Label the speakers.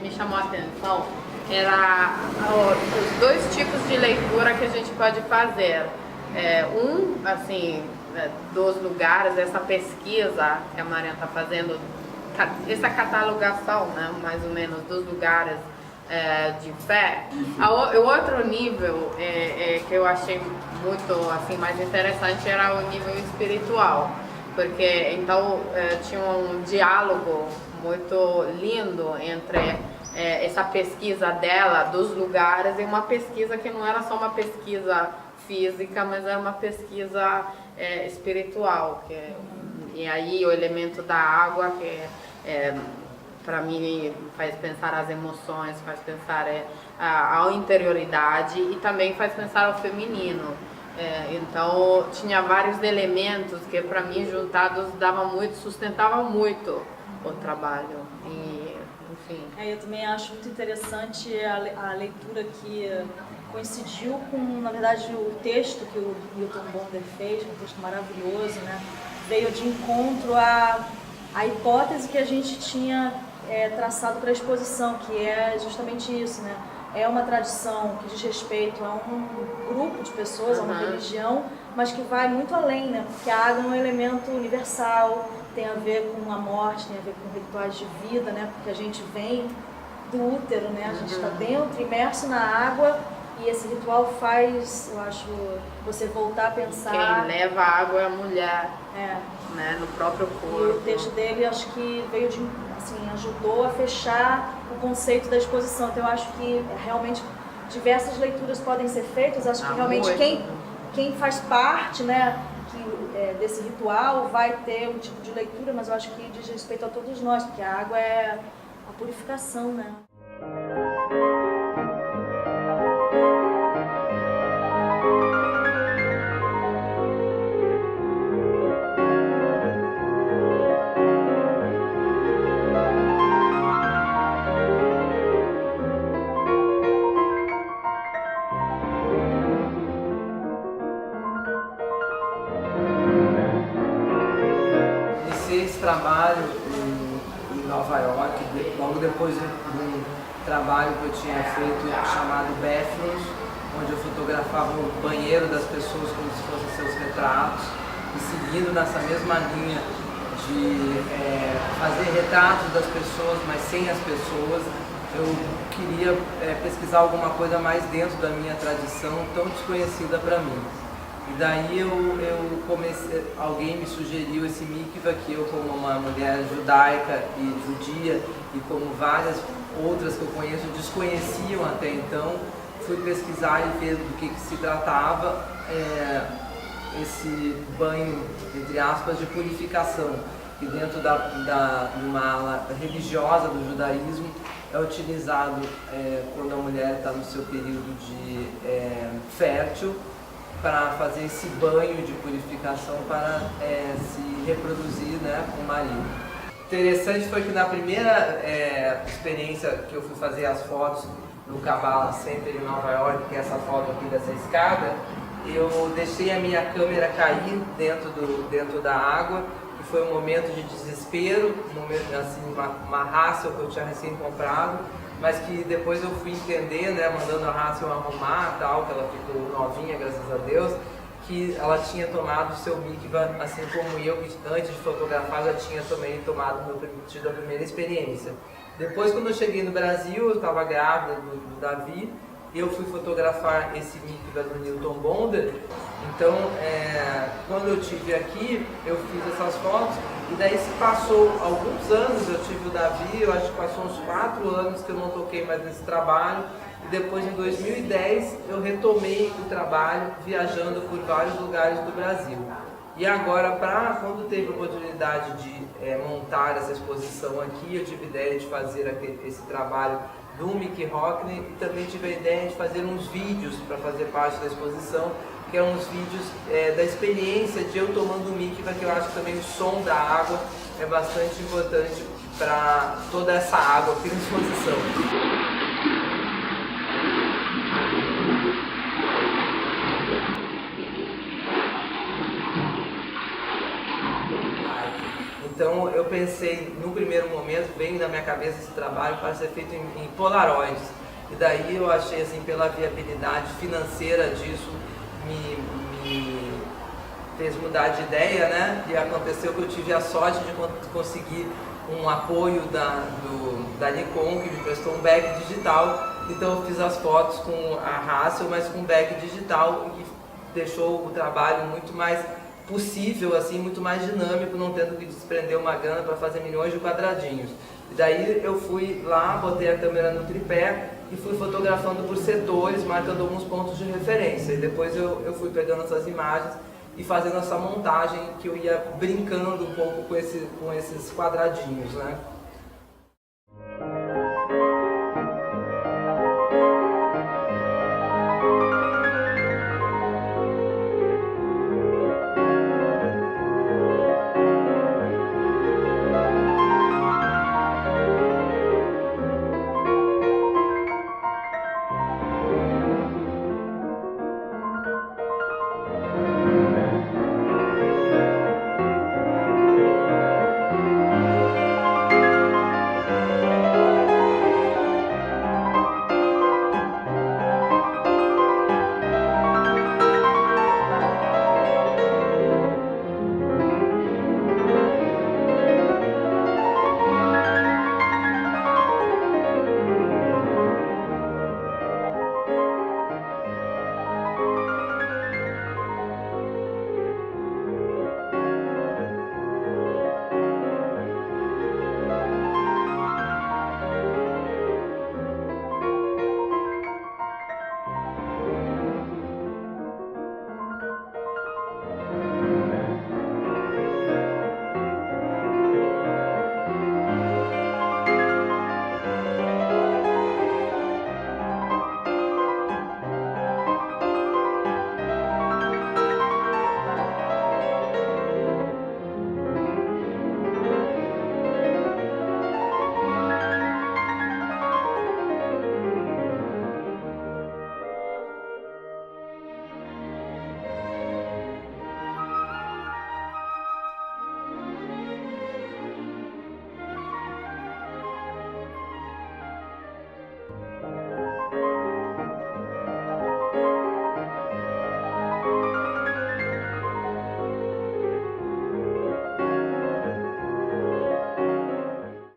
Speaker 1: Me chamou a atenção era os dois tipos de leitura que a gente pode fazer. Assim, dos lugares, essa pesquisa que a Mariana está fazendo, essa catalogação, né, mais ou menos, dos lugares de fé. O outro nível que eu achei muito assim, mais interessante era o nível espiritual, porque então tinha um diálogo muito lindo entre essa pesquisa dela dos lugares e uma pesquisa que não era só uma pesquisa física, mas era uma pesquisa espiritual, e aí o elemento da água que para mim faz pensar as emoções, faz pensar a interioridade e também faz pensar ao feminino. Então tinha vários elementos que para mim juntados sustentava muito o trabalho. E, enfim.
Speaker 2: Eu também acho muito interessante a leitura que coincidiu com, na verdade, o texto que o Newton Bonder fez, um texto maravilhoso, né? Veio de encontro à hipótese que a gente tinha traçado para a exposição, que é justamente isso, né? É uma tradição que diz respeito a um grupo de pessoas, a uma religião, mas que vai muito além, né? Porque a água é um elemento universal, tem a ver com a morte, tem a ver com rituais de vida, né? Porque a gente vem do útero, né? A gente está dentro, imerso na água, e esse ritual faz, eu acho, você voltar a pensar...
Speaker 1: Quem leva a água é a mulher, né? No próprio corpo.
Speaker 2: E o texto dele, acho que veio de, assim, ajudou a fechar o conceito da exposição. Então eu acho que realmente diversas leituras podem ser feitas. Acho que realmente quem faz parte, né, desse ritual vai ter um tipo de leitura, mas eu acho que diz respeito a todos nós, porque a água é a purificação, né?
Speaker 3: Esse trabalho em Nova York, logo depois de um trabalho que eu tinha feito chamado Bathrooms, onde eu fotografava o banheiro das pessoas como se fossem seus retratos, e seguindo nessa mesma linha de fazer retratos das pessoas, mas sem as pessoas, eu queria pesquisar alguma coisa mais dentro da minha tradição, tão desconhecida para mim. E daí eu comecei, alguém me sugeriu esse mikvah, que eu, como uma mulher judaica e judia, e como várias outras que eu conheço desconheciam até então, fui pesquisar e ver do que se tratava esse banho, entre aspas, de purificação, que dentro de uma ala religiosa do judaísmo é utilizado quando a mulher está no seu período de fértil, para fazer esse banho de purificação para se reproduzir, né, com o marido. Interessante foi que na primeira experiência que eu fui fazer as fotos no Kabbalah Center em Nova York, que é essa foto aqui dessa escada, eu deixei a minha câmera cair dentro da água, e foi um momento de desespero, um momento, assim, uma Hassel que eu tinha recém comprado, mas que depois eu fui entender, né, mandando a Hassel arrumar, tal, que ela ficou novinha, graças a Deus, que ela tinha tomado o seu mikvah, assim como eu, que antes de fotografar já tinha também tido a primeira experiência. Depois, quando eu cheguei no Brasil, eu estava grávida do Davi, eu fui fotografar esse mikvah do Newton Bonder. Então, quando eu estive aqui, eu fiz essas fotos, e daí se passou alguns anos, eu tive o Davi, eu acho que passou uns 4 anos que eu não toquei mais nesse trabalho, e depois em 2010 eu retomei o trabalho viajando por vários lugares do Brasil. E agora, quando teve a oportunidade de montar essa exposição aqui, eu tive a ideia de fazer esse trabalho do Mickey Rockne e também tive a ideia de fazer uns vídeos para fazer parte da exposição, que eram uns vídeos da experiência de eu tomando o Mickey, porque eu acho que também o som da água é bastante importante para toda essa água aqui na exposição. Então eu pensei, no primeiro momento, veio na minha cabeça esse trabalho para ser feito em Polaroids. E daí eu achei, assim, pela viabilidade financeira disso, me fez mudar de ideia, né? E aconteceu que eu tive a sorte de conseguir um apoio da Nikon, que me prestou um back digital. Então eu fiz as fotos com a Hassel, mas com back digital, e deixou o trabalho muito mais possível, assim, muito mais dinâmico, não tendo que desprender uma grana para fazer milhões de quadradinhos. E daí eu fui lá, botei a câmera no tripé e fui fotografando por setores, marcando alguns pontos de referência. E depois eu fui pegando essas imagens e fazendo essa montagem que eu ia brincando um pouco com esses quadradinhos, né?